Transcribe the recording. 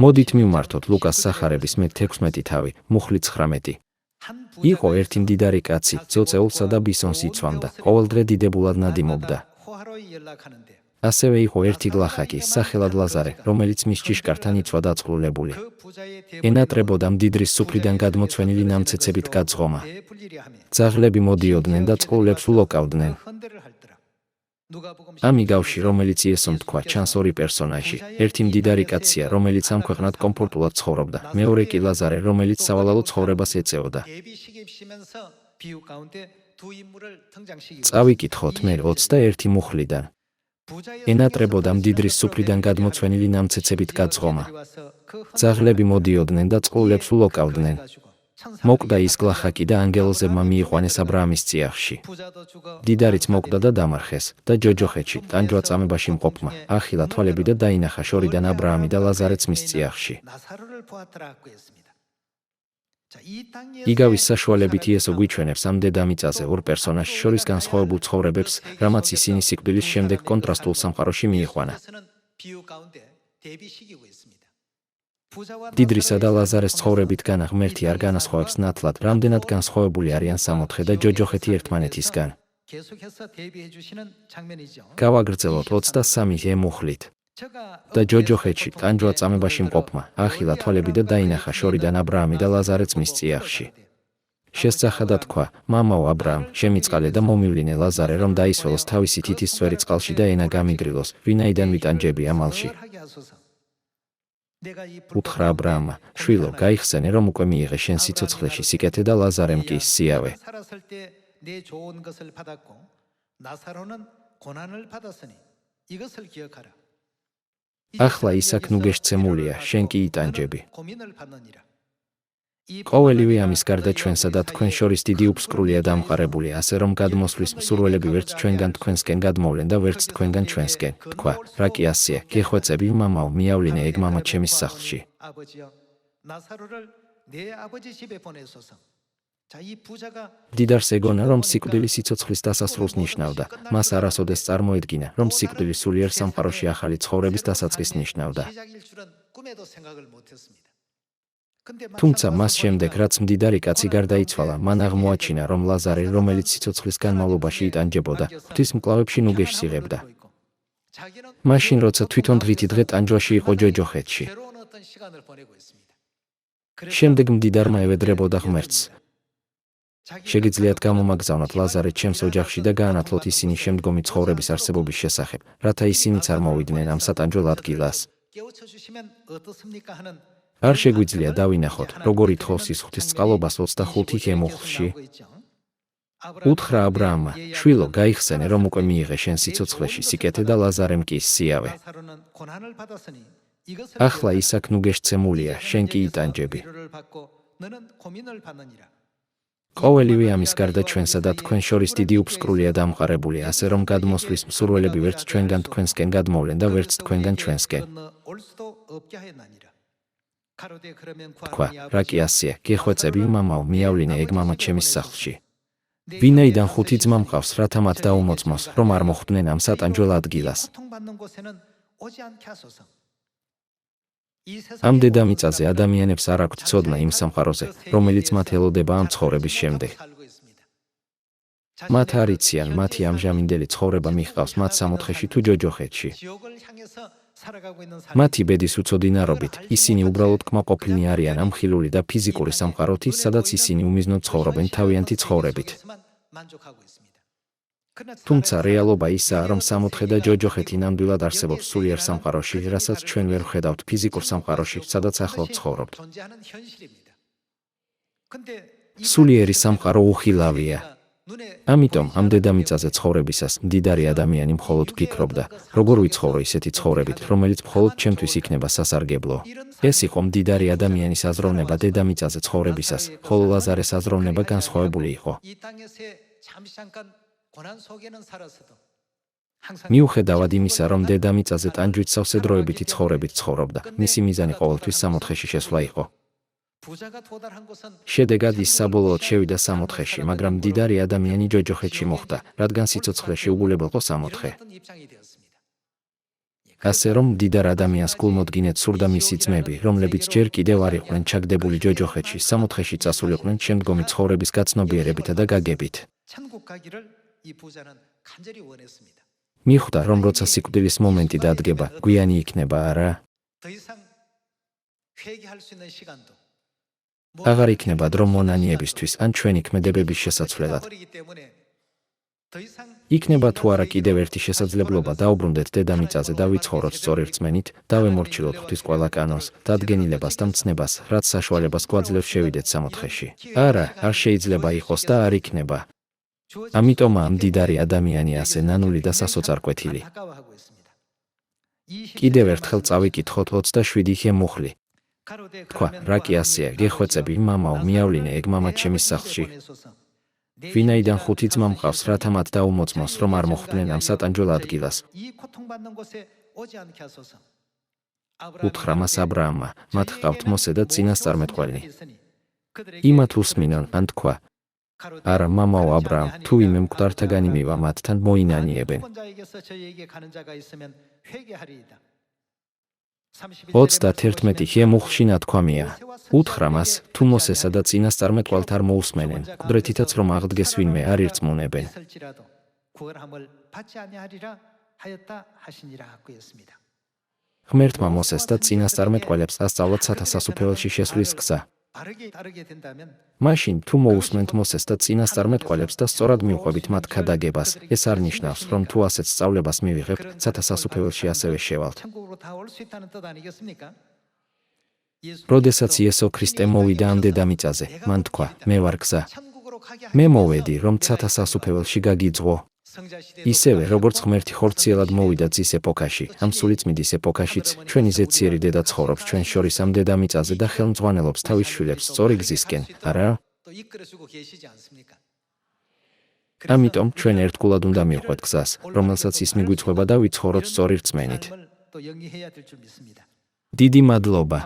მოდით მივმართოთ ლუკას სახარების მე-16 თავი, მუხლი 19. იყო ერთი მდიდარი კაცი, ძოწეულსა და ბისონს იცვამდა, ყოველდღე დიდებულად ნადიმობდა. ასევე იყო ერთი გლახაკი, სახელად ლაზარე, რომელიც მის ჭიშკართან იცვა დაწყვლულებული. ენატრებოდა მდიდრის სუფრიდან გადმოცვენილი ნამცეცებით გაძღომა. ძაღლები მოდიოდნენ და წყლულებს ულოკავდნენ. ამიგავში, რომელიც იესომ თქვა, ჩანს ორი პერსონაჟი. ერთი მდიდარი კაცია, რომელიც ამ ქვეყნად კომფორტულად ცხოვრობდა. მეორე კი ლაზარე, რომელიც სავალალო ცხოვრებას ეწეოდა. წავიკითხოთ მე 21 მუხლიდან. ენატრებოდა მდიდრის სუფრიდან გადმოცვენილი ნამცეცებით გაძღომა. ძაღლები მოდიოდნენ და წყლულებს ულოკავდნენ. მოკვდა ის გლახაკი და ანგელოზებმა მიიყვანეს აბრაამის წიაღში. მდიდარიც მოკვდა და დამარხეს და ჯოჯოხეთში, ტანჯვა წამებაში მყოფმა, ახილა თვალები და დაინახა შორიდან აბრაამი და ლაზარეც მის წიაღში. იგავის საშუალებით იესო გვიჩვენებს ამ დედამიწაზე ორ პერსონაჟს შორის განსხვავებულ ცხოვრებებს, რამაც ისინი სიკვდილის შემდეგ კონტრასტულ სამყაროში მიიყვანა. მდიდრისა და ლაზარეს ცხოვრებითგან ღმერთი არ განასხვავებს ნათლად, რამდენად განსხვავებული არიან სამოთხე და ჯოჯოხეთი ერთმანეთისგან. გავაგრძელოთ 23 მუხლით. და ჯოჯოხეთში, ტანჯვა წამებაში მყოფმა, ახილა თვალები და დაინახა შორიდან აბრაამი და ლაზარეც მის წიაღში. შესწახა და თქვა, მამაო აბრაამ, შემიწყალე და მომივლინე ლაზარე, რომ დაისველოს თავისი თითის წვერი წყალში და ენა გამიგრილოს, ვინაიდან ვიტანჯები ამალში. უთხრა აბრაამმა, შვილო, გაიხსენე, რომ უკვე მიიღე შენ სიცოცხლეში სიკეთე და ლაზარემ კი სიავე. ახლა ისაკ ნუ გეშცემულია, შენ კი იტანჯები. ყოველივე ამის გარდა ჩვენსა და თქვენ შორის დიდი უფსკრულია დამყარებული, ასე რომ გადმოსვლის მსურველები ვერც ჩვენგან თქვენსკენ გადმოვლენ და ვერც თქვენგან ჩვენსკენ. თქვა, რა კი ასია, გეხვეწები მამაო, მიავლინე ეგ მამა ჩემის სახლში. მდიდარს ეგონა, რომ სიკვდილი სიცოცხლის დასასრულს ნიშნავდა. მას არასოდეს წარმოედგინა, რომ სიკვდილი სულიერ სამყაროში ახალი ცხოვრების დასაწყისს ნიშნავდა. თუმცა მას შემდეგ, რაც მდიდარი კაცი გარდაიცვალა, მან აღმოაჩინა, რომ ლაზარე, რომელიც სიცოცხლის განმავლობაში იტანჯებოდა, ღვთისმკლავებში ნუ გეშს იღებდა. მაშინ, როცა თვითონ დღითი დღე ტანჯვაში იყო ჯოჯოხეთში. შემდეგ მდიდარმა ევედრებოდა ღმერთს. შეგიძლიათ გამომაგზავნოთ ლაზარე ჩემს ოჯახში და გაანათლოთ ისინი შემდგომი ცხოვრების არსებობის შესახებ, რათა ისინიც არ მოვიდნენ ამ სატანჯველ ადგილას. არ შეგვიძლია დავინახოთ, როგორ ითხოვს ის ღვთისწყალობას 25 მუხლში. უთხრა აბრაამმა, შვილო, გაიხსენე, რომ უკვე მიიღე შენ სიცოცხლეში სიკეთე და ლაზარემ კი სიავე. ახლა ისაკ ნუ გეშცემულია, შენ კი იტანჯები. ყოველივე ამის გარდა ჩვენსა და თქვენ შორის დიდი უფსკრულია დამყარებული, ასე რომ გადმოსვლის მსურველები ვერც ჩვენგან თქვენსკენ გადმოვლენ და ვერც თქვენგან ჩვენსკენ. თქვა, რა კი ასია, გეხვეწები მამაო, მიავლინე ეგ მამა ჩემის სახლში. ვინაიდან 5 ძმა მყავს, რათა მათ დაუმოწმოს, რომ არ მოხვდნენ ამ სატანჯველ ადგილას. ამ დედამიწაზე ადამიანებს არ აქვთ ცოდნა იმ სამყაროზე, რომელიც მათ ელოდება ამ ცხოვრების შემდეგ. მათ არ იციან, მათი ამჟამინდელი ცხოვრება მიჰყავს მათ სამოთხეში თუ ჯოჯოხეთში. მათი ბედის უცოდინარობით, ისინი უბრალოდ კმაყოფილნი არიან ამ ხილული და ფიზიკური სამყაროთი, სადაც ისინი უმიზნოდ ცხოვრობენ თავიანთი ცხოვრებით. თუმცა რეალობა ისაა, რომ სამოთხე და ჯოჯოხეთი ნამდვილად არსებობს სულიერ სამყაროში, რასაც ჩვენ ვერ ვხედავთ ფიზიკურ სამყაროში, სადაც ახლავ ცხოვრობთ. სულიერი სამყარო უხილავია. ამიტომ ამ დედამიწაზე ცხოვრებისას მდიდარი ადამიანი მხოლოდ ფიქრობდა, როგორ ვიცხოვრო ისეთი ცხოვრებით, რომელიც მხოლოდ ჩემთვის იქნება სასარგებლო. ეს იყო მდიდარი ადამიანის აზროვნება დედამიწაზე ცხოვრებისას, ხოლო ლაზარეს აზროვნება განსხვავებული იყო. მიუხედავად იმისა, რომ დედამიწაზე ტანჯვით სავსე დროებითი ცხოვრებით ცხოვრობდა, მისი მიზანი ყოველთვის სამოთხეში შესვლა იყო. შედეგად ის საბოლოოდ შევიდა სამოთხეში, მაგრამ მდიდარი ადამიანი ჯოჯოხეთში მოხვდა, რადგან სიცოცხლეში უგულებელყო სამოთხე. ასე რომ მდიდარ ადამიანს გულმოდგინედ სურდა მისი ძმები, რომლებიც ჯერ კიდევ არ იყვნენ ჩაგდებული ჯოჯოხეთში, სამოთხეში წასულიყვნენ შემდგომი ცხოვრების გაცნობიერებითა და გაგებით. მიხვდა, რომ როცა სიკვდილის მომენტი დადგება, გვიანი იქნება, არა? აღარ იქნება დრო მონანიებისთვის ან ჩვენი ქმედებების შესაცვლელად. იქნება თუ არა კიდევ ერთი შესაძლებლობა დაუბრუნდეთ დედამიწაზე და ვიცხოვროთ სწორერწმენით, დავემორჩილოთ ღვთის ყველა კანონს, დადგენილებას და მცნებას, რაც საშუალებას გვაძლევს შევიდეთ სამოთხეში. არა, არ შეიძლება იყოს და არ იქნება. ამიტომაა მდიდარი ადამიანი ასე ნანული და სასოწარკვეთილი. კიდევ ერთხელ წავიკითხოთ 27-ე მუხლი. თქვა, რა კი ასეა, გეხვეწები, მამაო, მიავლინე ეგ მამა ჩემის სახლში. ვინაიდან 5 ძმა მყავს, რათა მათ დაუმოწმოს, რომ არ მოხვდნენ ამ სატანჯვალ ადგილას. უთხრა მას აბრაამმა, მათ ჰყავთ მოსე და წინასწარმეტყველი. იმათ უსმინონ, ან თქვა, არა, მამაო აბრაამ, თუ ვინმე მკვდართაგანი მივა, მათთან მოინანიებენ. 31-ე მუხლში ნათქვამია. უთხრა მას, თუ მოსესა და წინასწარმეტყველთ არ მოусმენენ, მკვდრეთითაც რომ აღდგეს ვინმე არ ირწმუნებენ. ღმერთმა მოსეს და წინასწარმეტყველებს ასწავლათ სათასასუფეველში შესვლის გზა. მაშინ, თუ მოусმენთ მოსეს და წინასწარმეტყველებს და სწორად მივყვებით მათ ქადაგებას, ეს არ ნიშნავს, რომ თუ ასეთ სწავლებას მივიღებთ, სათასასუფეველში ასევე შევალთ. როდესაც იესო ქრისტე მოვიდა ამ დედამიწაზე, მან თქვა, მე ვარ გზა. მე მოვედი, რომ სათასასუფეველში გაგიძღვო. ისევე, როგორც ღმერთი ხორციელად მოვიდა ძის ეპოქაში, ამ სულიწმიდის ეპოქაშიც, ჩვენი ზეციერი დედა ცხოვრობს ჩვენ შორის ამ დედამიწაზე და ხელმძღვანელობს თავის შვილებს სწორი გზისკენ, არა? ამიტომ ჩვენ ერთგულად უნდა მივხვდეთ გზას, რომელსაც ის მიგვიწვება და ვიცხოვროთ სწორი რწმენით. დიდი მადლობა.